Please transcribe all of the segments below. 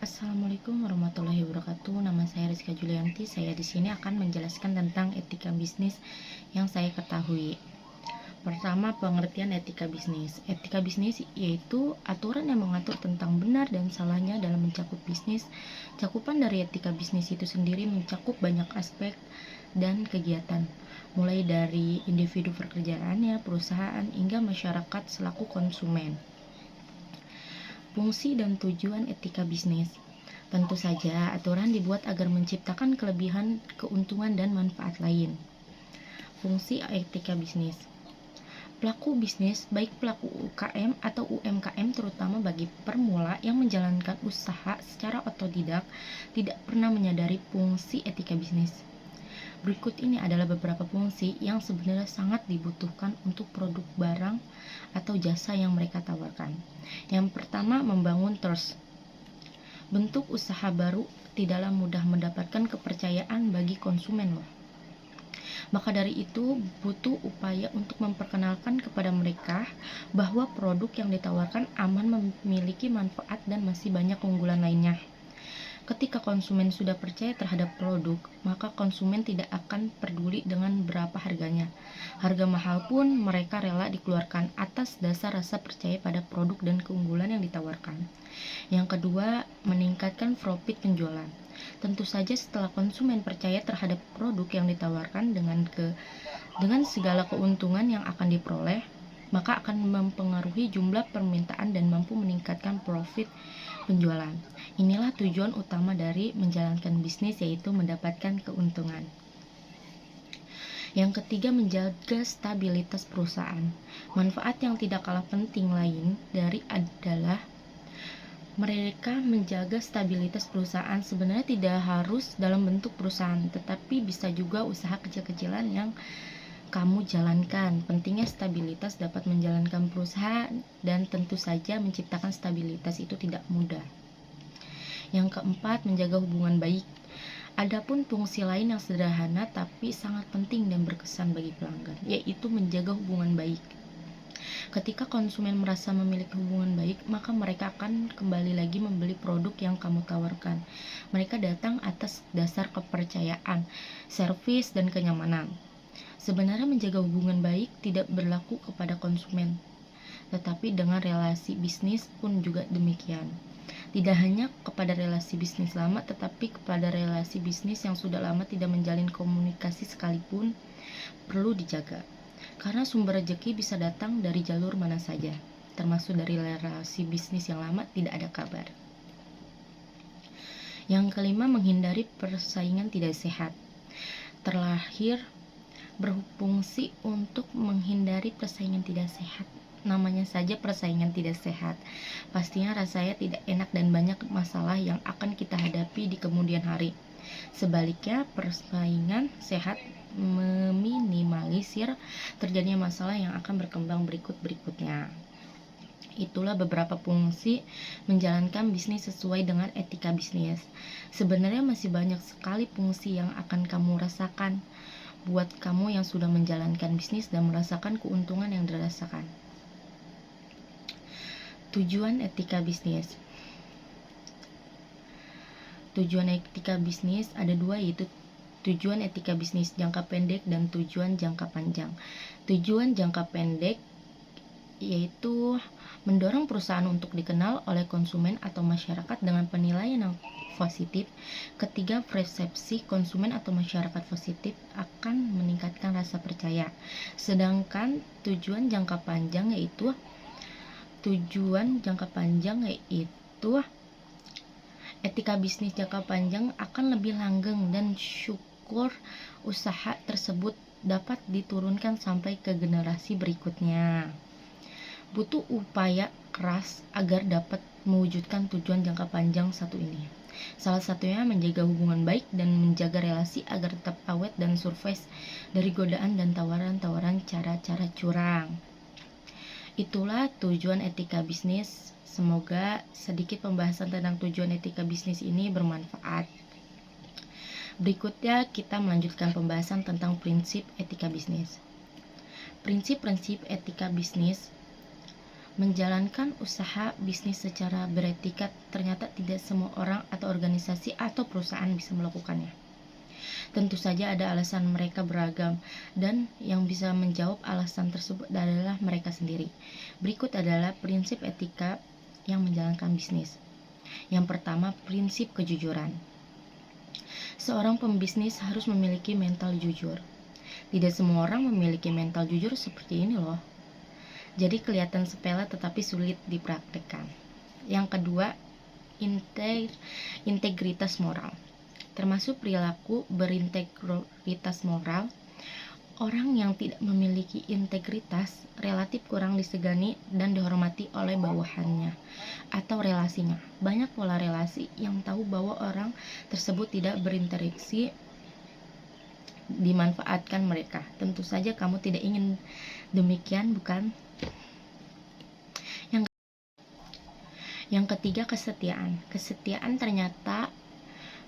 Assalamualaikum warahmatullahi wabarakatuh. Nama saya Rizka Julianti. Saya di sini akan menjelaskan tentang etika bisnis yang saya ketahui. Pertama, pengertian etika bisnis. Etika bisnis yaitu aturan yang mengatur tentang benar dan salahnya dalam mencakup bisnis. Cakupan dari etika bisnis itu sendiri mencakup banyak aspek dan kegiatan, mulai dari individu pekerjaannya, perusahaan, hingga masyarakat selaku konsumen. Fungsi dan tujuan etika bisnis. Tentu saja, aturan dibuat agar menciptakan kelebihan, keuntungan, dan manfaat lain. Fungsi etika bisnis. Pelaku bisnis, baik pelaku UKM atau UMKM, terutama bagi permula yang menjalankan usaha secara otodidak, tidak pernah menyadari fungsi etika bisnis. Berikut ini adalah beberapa fungsi yang sebenarnya sangat dibutuhkan untuk produk barang atau jasa yang mereka tawarkan. Yang pertama, membangun trust. Bentuk usaha baru tidaklah mudah mendapatkan kepercayaan bagi konsumen loh. Maka dari itu butuh upaya untuk memperkenalkan kepada mereka bahwa produk yang ditawarkan aman, memiliki manfaat, dan masih banyak keunggulan lainnya. Ketika konsumen sudah percaya terhadap produk, maka konsumen tidak akan peduli dengan berapa harganya. Harga mahal pun mereka rela dikeluarkan atas dasar rasa percaya pada produk dan keunggulan yang ditawarkan. Yang kedua, meningkatkan profit penjualan. Tentu saja setelah konsumen percaya terhadap produk yang ditawarkan dengan segala keuntungan yang akan diperoleh, maka akan mempengaruhi jumlah permintaan dan mampu meningkatkan profit penjualan. Inilah tujuan utama dari menjalankan bisnis, yaitu mendapatkan keuntungan. Yang ketiga, menjaga stabilitas perusahaan. Manfaat yang tidak kalah penting lain dari adalah mereka menjaga stabilitas perusahaan. Sebenarnya tidak harus dalam bentuk perusahaan, tetapi bisa juga usaha kecil-kecilan yang kamu jalankan. Pentingnya stabilitas dapat menjalankan perusahaan, dan tentu saja menciptakan stabilitas itu tidak mudah. Yang keempat, menjaga hubungan baik. Adapun fungsi lain yang sederhana tapi sangat penting dan berkesan bagi pelanggan, yaitu menjaga hubungan baik. Ketika konsumen merasa memiliki hubungan baik, maka mereka akan kembali lagi membeli produk yang kamu tawarkan. Mereka datang atas dasar kepercayaan, servis, dan kenyamanan. Sebenarnya menjaga hubungan baik tidak berlaku kepada konsumen, tetapi dengan relasi bisnis pun juga demikian. Tidak hanya kepada relasi bisnis lama, tetapi kepada relasi bisnis yang sudah lama tidak menjalin komunikasi sekalipun perlu dijaga. Karena sumber rezeki bisa datang dari jalur mana saja, termasuk dari relasi bisnis yang lama tidak ada kabar. Yang kelima, menghindari persaingan tidak sehat. Terlahir berfungsi untuk menghindari persaingan tidak sehat. Namanya saja persaingan tidak sehat. Pastinya rasanya tidak enak dan banyak masalah yang akan kita hadapi di kemudian hari. Sebaliknya, persaingan sehat meminimalisir terjadinya masalah yang akan berkembang berikutnya. Itulah beberapa fungsi menjalankan bisnis sesuai dengan etika bisnis. Sebenarnya masih banyak sekali fungsi yang akan kamu rasakan buat kamu yang sudah menjalankan bisnis dan merasakan keuntungan yang dirasakan. Tujuan etika bisnis. Tujuan etika bisnis ada dua, yaitu tujuan etika bisnis jangka pendek dan tujuan jangka panjang. Tujuan jangka pendek yaitu mendorong perusahaan untuk dikenal oleh konsumen atau masyarakat dengan penilaian yang positif. Ketiga, persepsi konsumen atau masyarakat positif akan meningkatkan rasa percaya. Sedangkan tujuan jangka panjang yaitu etika bisnis jangka panjang akan lebih langgeng dan syukur usaha tersebut dapat diturunkan sampai ke generasi berikutnya. Butuh upaya keras agar dapat mewujudkan tujuan jangka panjang satu ini. Salah satunya menjaga hubungan baik dan menjaga relasi agar tetap awet dan survive dari godaan dan tawaran-tawaran cara-cara curang. Itulah tujuan etika bisnis. Semoga sedikit pembahasan tentang tujuan etika bisnis ini bermanfaat. Berikutnya kita melanjutkan pembahasan tentang prinsip etika bisnis. Prinsip-prinsip etika bisnis Menjalankan usaha bisnis secara beretika ternyata tidak semua orang atau organisasi atau perusahaan bisa melakukannya. Tentu saja ada alasan mereka beragam, dan yang bisa menjawab alasan tersebut adalah mereka sendiri. Berikut adalah prinsip etika yang menjalankan bisnis. Yang pertama, prinsip kejujuran. Seorang pembisnis harus memiliki mental jujur. Tidak semua orang memiliki mental jujur seperti ini loh. Jadi kelihatan sepele tetapi sulit dipraktikkan. Yang kedua, integritas moral. Termasuk perilaku berintegritas moral. Orang yang tidak memiliki integritas relatif kurang disegani dan dihormati oleh bawahannya atau relasinya. Banyak pola relasi yang tahu bahwa orang tersebut tidak berinteraksi dimanfaatkan mereka. Tentu saja kamu tidak ingin demikian, bukan? Yang ketiga, kesetiaan. Kesetiaan ternyata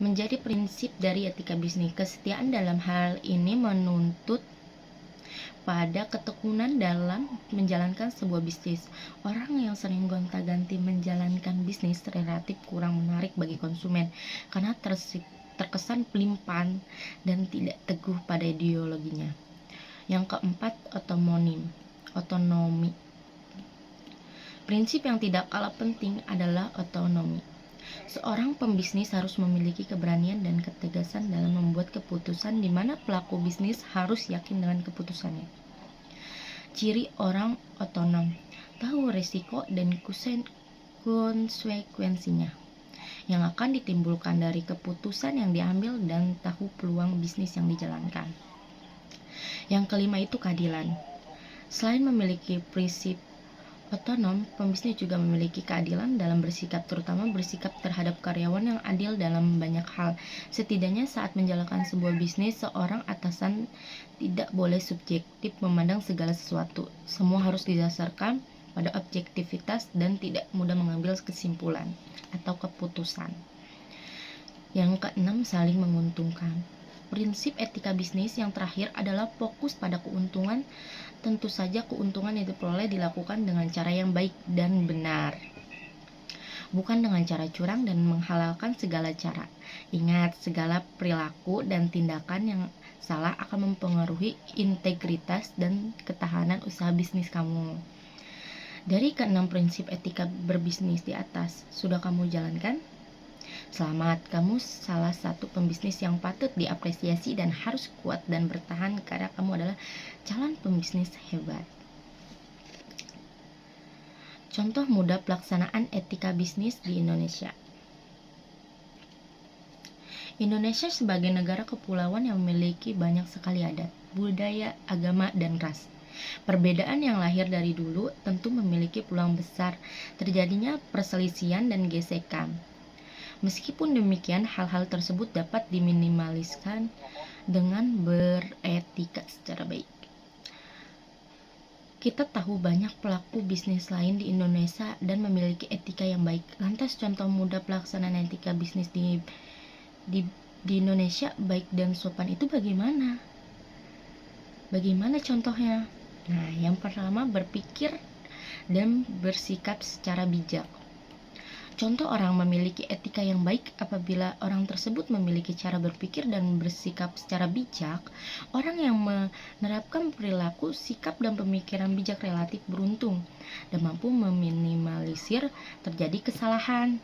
menjadi prinsip dari etika bisnis. Kesetiaan dalam hal ini menuntut pada ketekunan dalam menjalankan sebuah bisnis. Orang yang sering gonta-ganti menjalankan bisnis relatif kurang menarik bagi konsumen karena terkesan pelimpan dan tidak teguh pada ideologinya. Yang keempat, otonomi. Prinsip yang tidak kalah penting adalah otonomi. Seorang pembisnis harus memiliki keberanian dan ketegasan dalam membuat keputusan, di mana pelaku bisnis harus yakin dengan keputusannya. Ciri orang otonom: tahu risiko dan konsekuensinya yang akan ditimbulkan dari keputusan yang diambil dan tahu peluang bisnis yang dijalankan. Yang kelima itu keadilan. Selain memiliki prinsip otonom, pembisnis juga memiliki keadilan dalam bersikap, terutama bersikap terhadap karyawan yang adil dalam banyak hal. Setidaknya saat menjalankan sebuah bisnis, seorang atasan tidak boleh subjektif memandang segala sesuatu. Semua harus didasarkan pada objektivitas dan tidak mudah mengambil kesimpulan atau keputusan. Yang keenam, saling menguntungkan. Prinsip etika bisnis yang terakhir adalah fokus pada keuntungan. Tentu saja keuntungan yang diperoleh dilakukan dengan cara yang baik dan benar, bukan dengan cara curang dan menghalalkan segala cara. Ingat, segala perilaku dan tindakan yang salah akan mempengaruhi integritas dan ketahanan usaha bisnis kamu. Dari keenam prinsip etika berbisnis di atas, sudah kamu jalankan? Selamat, kamu salah satu pembisnis yang patut diapresiasi dan harus kuat dan bertahan karena kamu adalah calon pembisnis hebat. Contoh mudah pelaksanaan etika bisnis di Indonesia. Indonesia sebagai negara kepulauan yang memiliki banyak sekali adat, budaya, agama, dan ras. Perbedaan yang lahir dari dulu tentu memiliki peluang besar terjadinya perselisihan dan gesekan. Meskipun demikian, hal-hal tersebut dapat diminimaliskan dengan beretika secara baik. Kita tahu banyak pelaku bisnis lain di Indonesia dan memiliki etika yang baik. Lantas contoh mudah pelaksanaan etika bisnis di Indonesia baik dan sopan itu bagaimana? Bagaimana contohnya? Nah, yang pertama, berpikir dan bersikap secara bijak. Contoh orang memiliki etika yang baik apabila orang tersebut memiliki cara berpikir dan bersikap secara bijak. Orang yang menerapkan perilaku, sikap, dan pemikiran bijak relatif beruntung dan mampu meminimalisir terjadi kesalahan.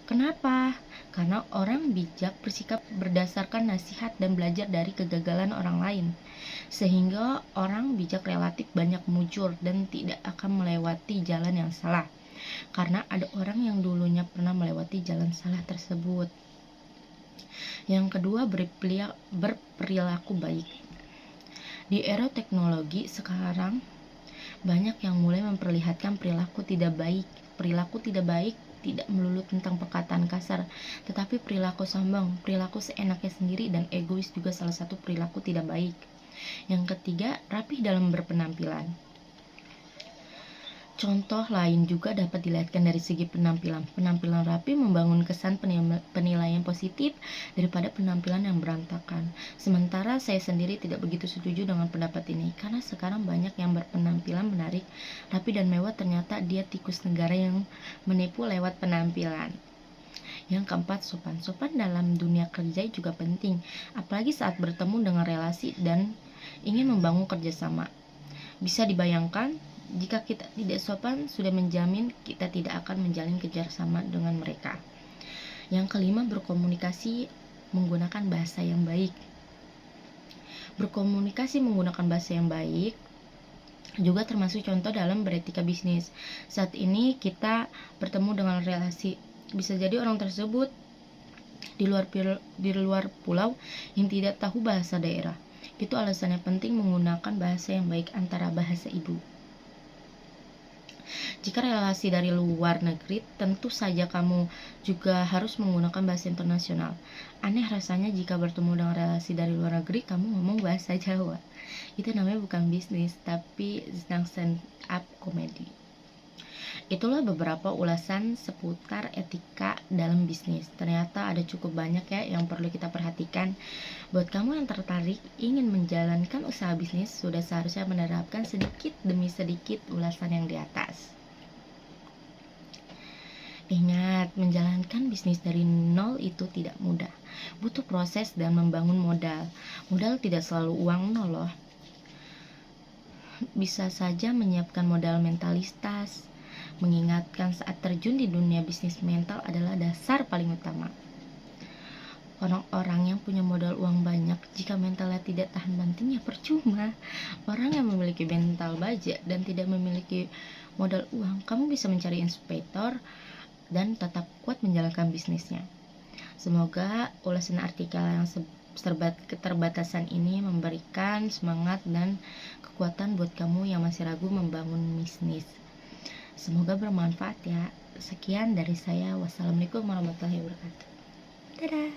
Kenapa? Karena orang bijak bersikap berdasarkan nasihat dan belajar dari kegagalan orang lain. Sehingga orang bijak relatif banyak mujur dan tidak akan melewati jalan yang salah, karena ada orang yang dulunya pernah melewati jalan salah tersebut. Yang kedua, berperilaku baik. Di era teknologi sekarang, banyak yang mulai memperlihatkan perilaku tidak baik. Perilaku tidak baik tidak melulu tentang perkataan kasar, tetapi perilaku sombong, perilaku seenaknya sendiri, dan egois juga salah satu perilaku tidak baik. Yang ketiga, rapih dalam berpenampilan. Contoh lain juga dapat dilihatkan dari segi penampilan. Penampilan rapi membangun kesan penilaian positif daripada penampilan yang berantakan. Sementara saya sendiri tidak begitu setuju dengan pendapat ini, karena sekarang banyak yang berpenampilan menarik, rapi dan mewah, ternyata dia tikus negara yang menipu lewat penampilan. Yang keempat, sopan. Sopan dalam dunia kerja juga penting, apalagi saat bertemu dengan relasi dan ingin membangun kerjasama. Bisa dibayangkan, jika kita tidak sopan, sudah menjamin kita tidak akan menjalin kerjasama dengan mereka. Yang kelima, berkomunikasi menggunakan bahasa yang baik. Berkomunikasi menggunakan bahasa yang baik juga termasuk contoh dalam beretika bisnis. Saat ini kita bertemu dengan relasi, bisa jadi orang tersebut di luar pulau yang tidak tahu bahasa daerah. Itu alasannya penting menggunakan bahasa yang baik antara bahasa ibu. Jika relasi dari luar negeri, tentu saja kamu juga harus menggunakan bahasa internasional. Aneh rasanya jika bertemu dengan relasi dari luar negeri, kamu ngomong bahasa Jawa. Itu namanya bukan bisnis, tapi sedang stand up comedy. Itulah beberapa ulasan seputar etika dalam bisnis. Ternyata ada cukup banyak ya yang perlu kita perhatikan. Buat kamu yang tertarik ingin menjalankan usaha bisnis, sudah seharusnya menerapkan sedikit demi sedikit ulasan yang di atas. Ingat, menjalankan bisnis dari nol itu tidak mudah. Butuh proses dan membangun modal. Modal tidak selalu uang nol loh. Bisa saja menyiapkan modal mentalitas. Mengingatkan saat terjun di dunia bisnis, mental adalah dasar paling utama. Orang-orang yang punya modal uang banyak, jika mentalnya tidak tahan banting ya percuma. Orang yang memiliki mental baja dan tidak memiliki modal uang, kamu bisa mencari inspektor dan tetap kuat menjalankan bisnisnya. Semoga ulasan artikel yang keterbatasan ini memberikan semangat dan kekuatan buat kamu yang masih ragu membangun bisnis. Semoga bermanfaat ya. Sekian dari saya. Wassalamualaikum warahmatullahi wabarakatuh. Dadah.